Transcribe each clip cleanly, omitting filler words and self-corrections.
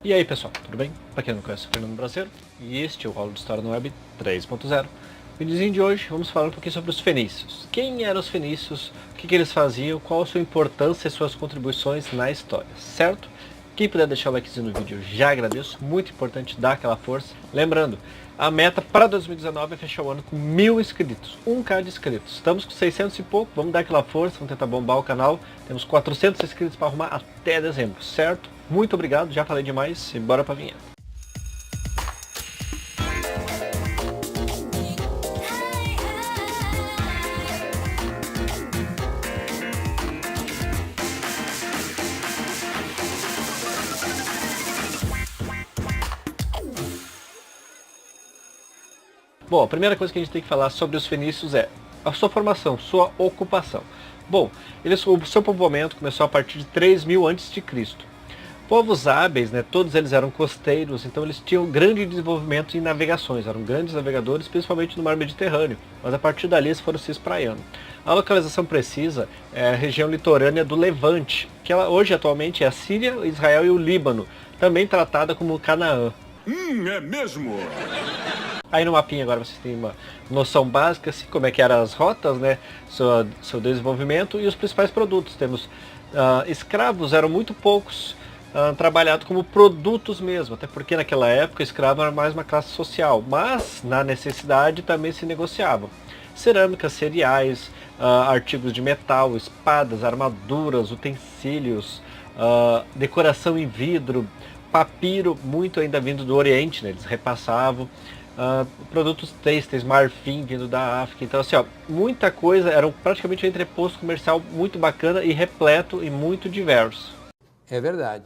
E aí pessoal, tudo bem? Para quem não conhece, eu sou o Fernando Brasileiro e este é o Aula de História no Web 3.0. No videozinho de hoje vamos falar um pouquinho sobre os fenícios. Quem eram os fenícios, o que eles faziam, qual a sua importância e suas contribuições na história, certo? Quem puder deixar o likezinho no vídeo, já agradeço, muito importante dar aquela força. Lembrando, a meta para 2019 é fechar o ano com 1000 inscritos, 1k de inscritos. Estamos com 600 e pouco, vamos dar aquela força, vamos tentar bombar o canal. Temos 400 inscritos para arrumar até dezembro, certo? Muito obrigado, já falei demais e bora pra vinheta. Bom, a primeira coisa que a gente tem que falar sobre os fenícios é a sua formação, sua ocupação. Bom, o seu povoamento começou a partir de 3000 a.C. Povos hábeis, todos eles eram costeiros, então eles tinham grande desenvolvimento em navegações, eram grandes navegadores, principalmente no mar Mediterrâneo, mas a partir dali eles foram se espraiando. A localização precisa é a região litorânea do Levante, que ela hoje atualmente é a Síria, Israel e o Líbano, também tratada como Canaã. É mesmo? Aí no mapinha agora vocês têm uma noção básica, assim, como é que eram as rotas, seu desenvolvimento e os principais produtos. Temos escravos, eram muito poucos, trabalhados como produtos mesmo, até porque naquela época escravo era mais uma classe social, mas na necessidade também se negociavam. Cerâmica, cereais, artigos de metal, espadas, armaduras, utensílios, decoração em vidro, papiro, muito ainda vindo do Oriente, eles repassavam. Produtos têxteis, marfim vindo da África, então assim, muita coisa, era praticamente um entreposto comercial muito bacana e repleto e muito diverso. É verdade.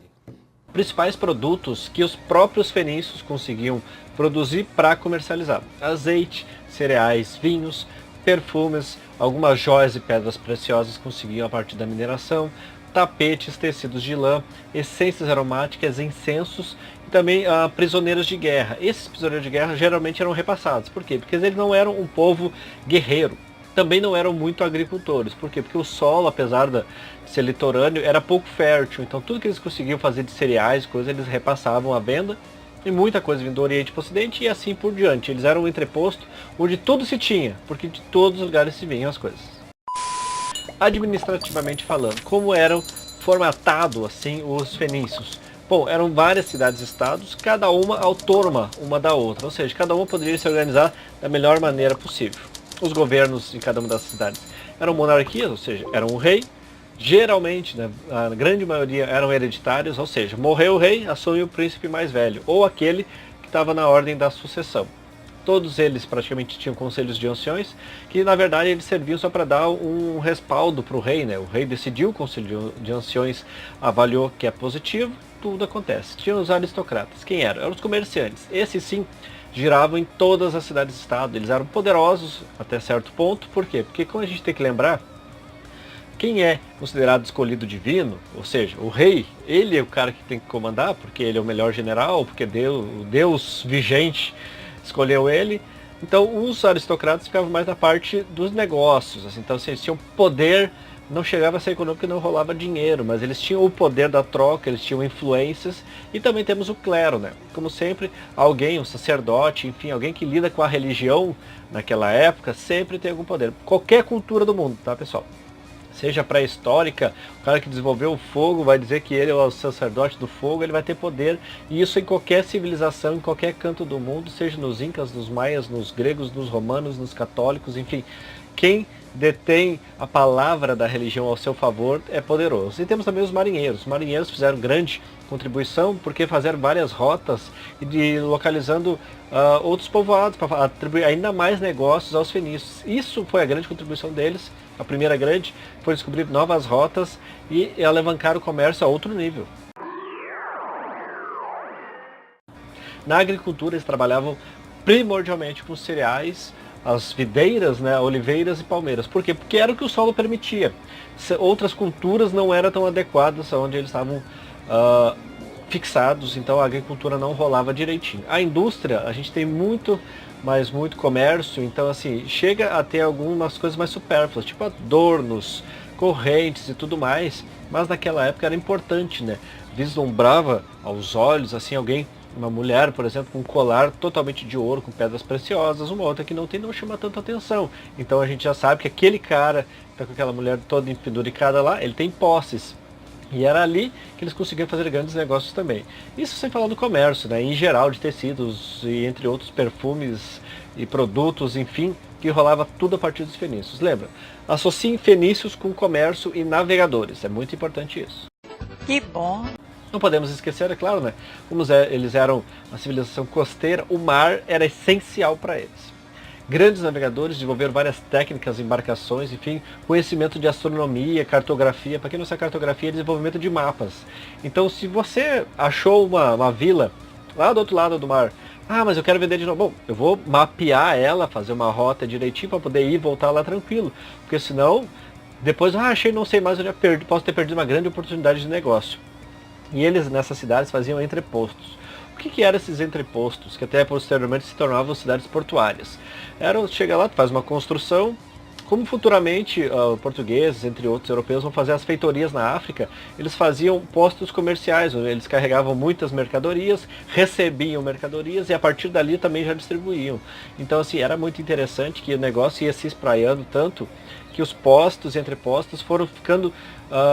Principais produtos que os próprios fenícios conseguiam produzir para comercializar: azeite, cereais, vinhos, perfumes, algumas joias e pedras preciosas conseguiam a partir da mineração, tapetes, tecidos de lã, essências aromáticas, incensos e também prisioneiros de guerra. Esses prisioneiros de guerra geralmente eram repassados. Por quê? Porque eles não eram um povo guerreiro. Também não eram muito agricultores. Por quê? Porque o solo, apesar de ser litorâneo, era pouco fértil. Então tudo que eles conseguiam fazer de cereais, coisas, eles repassavam à venda. E muita coisa vindo do Oriente para o Ocidente e assim por diante. Eles eram um entreposto onde tudo se tinha, porque de todos os lugares se vinham as coisas. Administrativamente falando, como eram formatados assim os fenícios? Bom, eram várias cidades-estados, cada uma autônoma uma da outra, ou seja, cada uma poderia se organizar da melhor maneira possível. Os governos em cada uma das cidades eram monarquias, ou seja, era um rei, geralmente, a grande maioria eram hereditários, ou seja, morreu o rei, assume o príncipe mais velho, ou aquele que estava na ordem da sucessão. Todos eles praticamente tinham conselhos de anciões, que na verdade eles serviam só para dar um respaldo para o rei. O rei decidiu, o conselho de anciões avaliou que é positivo, tudo acontece. Tinha os aristocratas. Quem eram? Eram os comerciantes. Esses sim giravam em todas as cidades-estado. Eles eram poderosos até certo ponto. Por quê? Porque como a gente tem que lembrar, quem é considerado escolhido divino, ou seja, o rei, ele é o cara que tem que comandar, porque ele é o melhor general, porque o Deus vigente escolheu ele. Então os aristocratas ficavam mais na parte dos negócios, assim. Então assim, eles tinham poder, não chegava a ser econômico, não rolava dinheiro, mas eles tinham o poder da troca, eles tinham influências. E também temos o clero, como sempre, alguém, um sacerdote, enfim, alguém que lida com a religião naquela época, sempre tem algum poder. Qualquer cultura do mundo, tá pessoal? Seja pré-histórica, o cara que desenvolveu o fogo vai dizer que ele é o sacerdote do fogo, ele vai ter poder, e isso em qualquer civilização, em qualquer canto do mundo, seja nos incas, nos maias, nos gregos, nos romanos, nos católicos, enfim, quem detém a palavra da religião ao seu favor é poderoso. E temos também os marinheiros. Os marinheiros fizeram grande contribuição porque fizeram várias rotas e localizando outros povoados para atribuir ainda mais negócios aos fenícios. Isso foi a grande contribuição deles. A primeira grande foi descobrir novas rotas e alavancar o comércio a outro nível. Na agricultura eles trabalhavam primordialmente com cereais, as videiras, oliveiras e palmeiras. Por quê? Porque era o que o solo permitia. Outras culturas não eram tão adequadas aonde eles estavam fixados, então a agricultura não rolava direitinho. A indústria, a gente tem muito comércio, então assim, chega a ter algumas coisas mais supérfluas, tipo adornos, correntes e tudo mais, mas naquela época era importante, vislumbrava aos olhos, assim, alguém, uma mulher, por exemplo, com um colar totalmente de ouro, com pedras preciosas, uma outra que não tem, não chama tanta atenção. Então a gente já sabe que aquele cara que tá com aquela mulher toda penduricada lá, ele tem posses. E era ali que eles conseguiam fazer grandes negócios também. Isso sem falar do comércio, né? Em geral, de tecidos e entre outros perfumes e produtos, enfim, que rolava tudo a partir dos fenícios. Lembra? Associem fenícios com comércio e navegadores. É muito importante isso. Que bom! Não podemos esquecer, é claro, né? Como eles eram uma civilização costeira, o mar era essencial para eles. Grandes navegadores desenvolveram várias técnicas, embarcações, enfim, conhecimento de astronomia, cartografia. Para quem não sabe, cartografia é desenvolvimento de mapas. Então, se você achou uma vila lá do outro lado do mar, mas eu quero vender de novo. Bom, eu vou mapear ela, fazer uma rota direitinho para poder ir e voltar lá tranquilo. Porque senão, depois, achei, não sei mais, posso ter perdido uma grande oportunidade de negócio. E eles nessas cidades faziam entrepostos. O que eram esses entrepostos? Que até posteriormente se tornavam cidades portuárias. Chega lá, tu faz uma construção, como futuramente portugueses, entre outros europeus, vão fazer as feitorias na África, eles faziam postos comerciais, onde eles carregavam muitas mercadorias, recebiam mercadorias e a partir dali também já distribuíam. Então assim, era muito interessante que o negócio ia se espraiando tanto que os postos e entrepostos foram ficando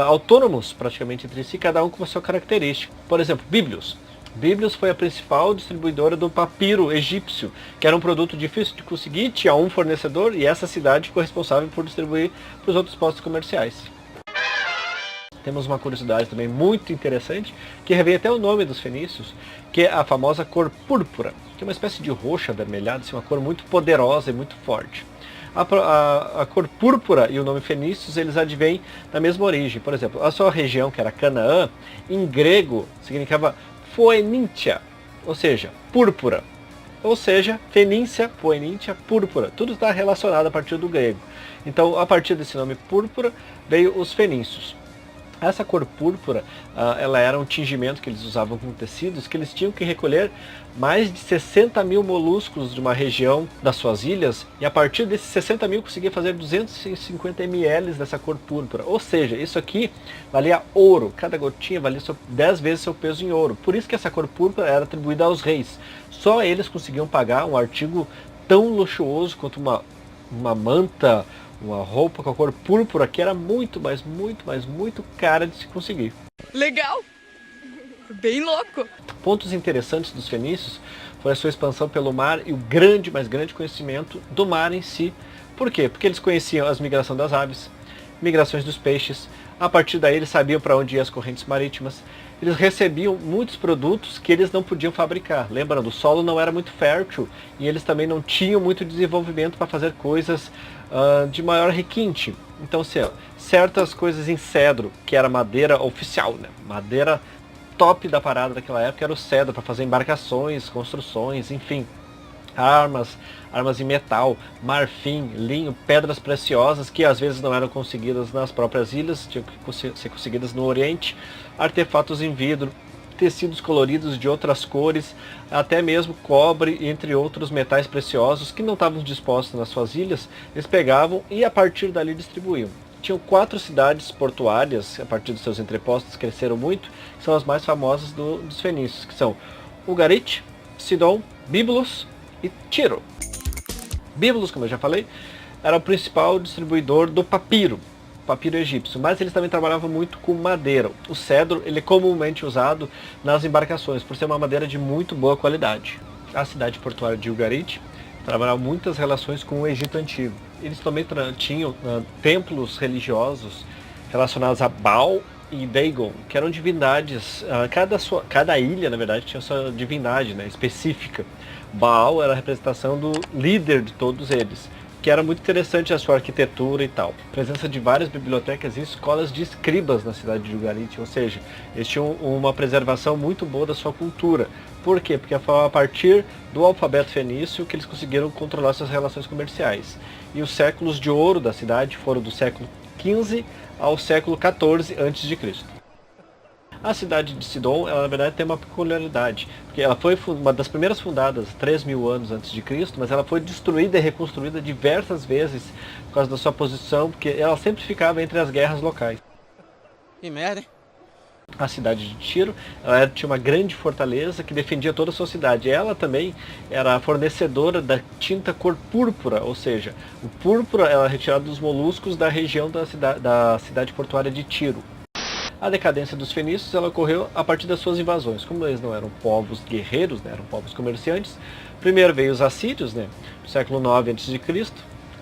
autônomos praticamente entre si, cada um com a sua característica. Por exemplo, Bíblios. Bíblios foi a principal distribuidora do papiro egípcio, que era um produto difícil de conseguir, tinha um fornecedor e essa cidade ficou responsável por distribuir para os outros postos comerciais. Temos uma curiosidade também muito interessante, que revela até o nome dos fenícios, que é a famosa cor púrpura, que é uma espécie de roxo avermelhado, assim, uma cor muito poderosa e muito forte. A cor púrpura e o nome fenícios, eles advêm da mesma origem. Por exemplo, a sua região, que era Canaã, em grego significava Phoenicia, ou seja, púrpura. Ou seja, Fenícia, Phoenicia, púrpura. Tudo está relacionado a partir do grego. Então, a partir desse nome púrpura, veio os fenícios. Essa cor púrpura, ela era um tingimento que eles usavam com tecidos, que eles tinham que recolher mais de 60 mil moluscos de uma região das suas ilhas, e a partir desses 60 mil conseguia fazer 250 ml dessa cor púrpura. Ou seja, isso aqui valia ouro, cada gotinha valia 10 vezes seu peso em ouro. Por isso que essa cor púrpura era atribuída aos reis. Só eles conseguiam pagar um artigo tão luxuoso quanto uma manta, uma roupa com a cor púrpura, que era muito cara de se conseguir. Legal! Bem louco! Pontos interessantes dos fenícios foi a sua expansão pelo mar e o mais grande conhecimento do mar em si. Por quê? Porque eles conheciam as migrações das aves, migrações dos peixes, a partir daí eles sabiam para onde iam as correntes marítimas, eles recebiam muitos produtos que eles não podiam fabricar. Lembra, o solo não era muito fértil e eles também não tinham muito desenvolvimento para fazer coisas de maior requinte. Então, certas coisas em cedro, que era madeira oficial, né? Madeira top da parada daquela época era o cedro, para fazer embarcações, construções, enfim. Armas em metal, marfim, linho, pedras preciosas que às vezes não eram conseguidas nas próprias ilhas, tinham que ser conseguidas no Oriente, artefatos em vidro, tecidos coloridos de outras cores, até mesmo cobre, entre outros metais preciosos que não estavam dispostos nas suas ilhas, eles pegavam e a partir dali distribuíam. Tinham 4 cidades portuárias, a partir dos seus entrepostos, cresceram muito, que são as mais famosas dos fenícios, que são Ugarit, Sidon, Byblos e Tiro. Byblos, como eu já falei, era o principal distribuidor do papiro egípcio, mas eles também trabalhavam muito com madeira. O cedro, ele é comumente usado nas embarcações, por ser uma madeira de muito boa qualidade. A cidade portuária de Ugarit trabalhava muitas relações com o Egito Antigo. Eles também tinham templos religiosos relacionados a Baal e Dagon, que eram divindades. Cada ilha, na verdade, tinha sua divindade, né, específica. Baal era a representação do líder de todos eles, que era muito interessante a sua arquitetura e tal. Presença de várias bibliotecas e escolas de escribas na cidade de Ugarit, ou seja, eles tinham uma preservação muito boa da sua cultura. Por quê? Porque foi a partir do alfabeto fenício que eles conseguiram controlar suas relações comerciais. E os séculos de ouro da cidade foram do século XV ao século XIV a.C. A cidade de Sidon, ela na verdade tem uma peculiaridade, porque ela foi uma das primeiras fundadas 3.000 anos antes de Cristo, mas ela foi destruída e reconstruída diversas vezes por causa da sua posição, porque ela sempre ficava entre as guerras locais. Que merda, hein? A cidade de Tiro, ela tinha uma grande fortaleza que defendia toda a sua cidade. Ela também era a fornecedora da tinta cor púrpura, ou seja, o púrpura era retirado dos moluscos da região da cidade portuária de Tiro. A decadência dos fenícios ela ocorreu a partir das suas invasões. Como eles não eram povos guerreiros, né, eram povos comerciantes, primeiro veio os assírios, né, no século 9 a.C.,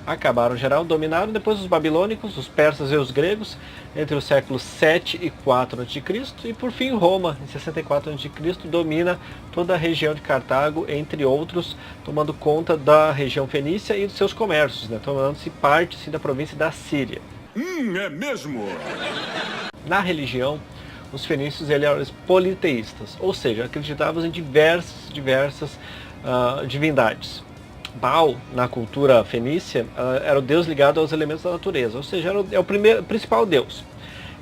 acabaram geral, dominaram, depois os babilônicos, os persas e os gregos, entre os séculos 7 e 4 a.C., e por fim Roma, em 64 a.C., domina toda a região de Cartago, entre outros, tomando conta da região fenícia e dos seus comércios, né, tornando-se parte sim, da província da Síria. É mesmo? Na religião, os fenícios eram politeístas, ou seja, acreditavam em diversas divindades. Baal, na cultura fenícia, era o deus ligado aos elementos da natureza, ou seja, é o principal deus.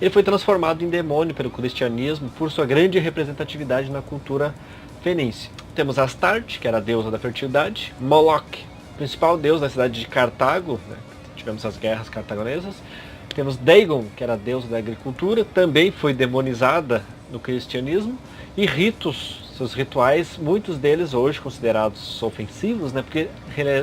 Ele foi transformado em demônio pelo cristianismo por sua grande representatividade na cultura fenícia. Temos Astarte, que era a deusa da fertilidade, Moloch, principal deus da cidade de Cartago, né? Tivemos as guerras cartagonesas. Temos Dagon, que era a deusa da agricultura, também foi demonizada no cristianismo, e ritos, seus rituais, muitos deles hoje considerados ofensivos, né, porque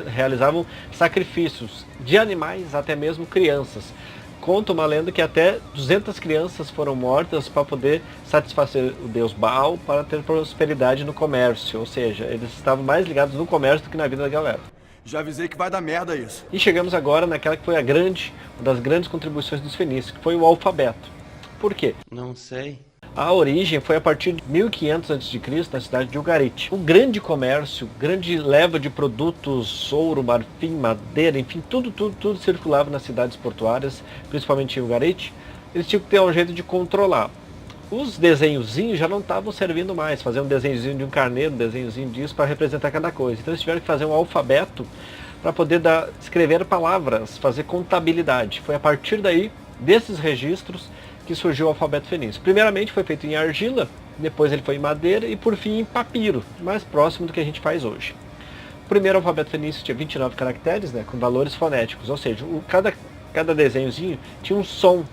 realizavam sacrifícios de animais, até mesmo crianças. Conta uma lenda que até 200 crianças foram mortas para poder satisfazer o deus Baal, para ter prosperidade no comércio, ou seja, eles estavam mais ligados no comércio do que na vida da galera. Já avisei que vai dar merda isso. E chegamos agora naquela que foi uma das grandes contribuições dos fenícios, que foi o alfabeto. Por quê? Não sei. A origem foi a partir de 1500 a.C., na cidade de Ugarit. Um grande comércio, grande leva de produtos, ouro, marfim, madeira, enfim, tudo circulava nas cidades portuárias, principalmente em Ugarit. Eles tinham que ter um jeito de controlar. Os desenhozinhos já não estavam servindo mais, fazer um desenhozinho de um carneiro, um desenhozinho disso para representar cada coisa. Então eles tiveram que fazer um alfabeto para poder escrever palavras, fazer contabilidade. Foi a partir daí, desses registros, que surgiu o alfabeto fenício. Primeiramente foi feito em argila, depois ele foi em madeira e por fim em papiro, mais próximo do que a gente faz hoje. O primeiro alfabeto fenício tinha 29 caracteres, né, com valores fonéticos, ou seja, cada desenhozinho tinha um som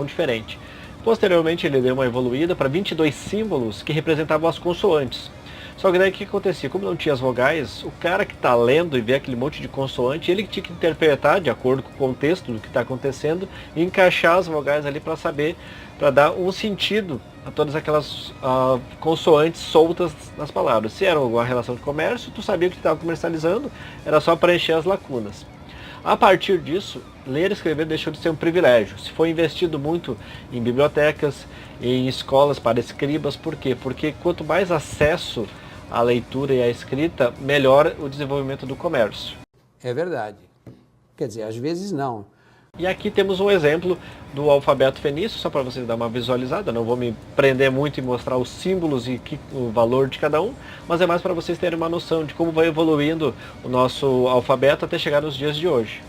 diferente. Posteriormente ele deu uma evoluída para 22 símbolos que representavam as consoantes. Só que daí o que acontecia? Como não tinha as vogais, o cara que está lendo e vê aquele monte de consoante, ele tinha que interpretar de acordo com o contexto do que está acontecendo e encaixar as vogais ali para saber, para dar um sentido a todas aquelas consoantes soltas nas palavras. Se era alguma relação de comércio, tu sabia o que estava comercializando, era só preencher as lacunas. A partir disso, ler e escrever deixou de ser um privilégio. Se foi investido muito em bibliotecas, em escolas para escribas. Por quê? Porque quanto mais acesso à leitura e à escrita, melhor o desenvolvimento do comércio. É verdade. Quer dizer, às vezes não. E aqui temos um exemplo do alfabeto fenício, só para vocês dar uma visualizada. Não vou me prender muito em mostrar os símbolos e o valor de cada um, mas é mais para vocês terem uma noção de como vai evoluindo o nosso alfabeto até chegar nos dias de hoje.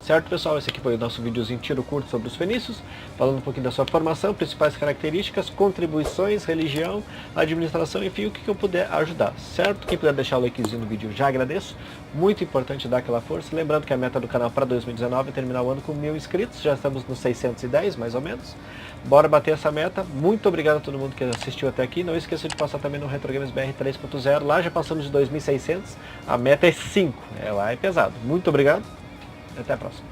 Certo, pessoal? Esse aqui foi o nosso videozinho tiro curto sobre os fenícios, falando um pouquinho da sua formação, principais características, contribuições, religião, administração, enfim, o que eu puder ajudar, certo? Quem puder deixar o likezinho no vídeo, já agradeço. Muito importante dar aquela força. Lembrando que a meta do canal para 2019 é terminar o ano com 1000 inscritos, já estamos nos 610, mais ou menos. Bora bater essa meta. Muito obrigado a todo mundo que assistiu até aqui. Não esqueça de passar também no Retro Games BR 3.0. Lá já passamos de 2.600. A meta é 5. Lá é pesado. Muito obrigado. Até a próxima.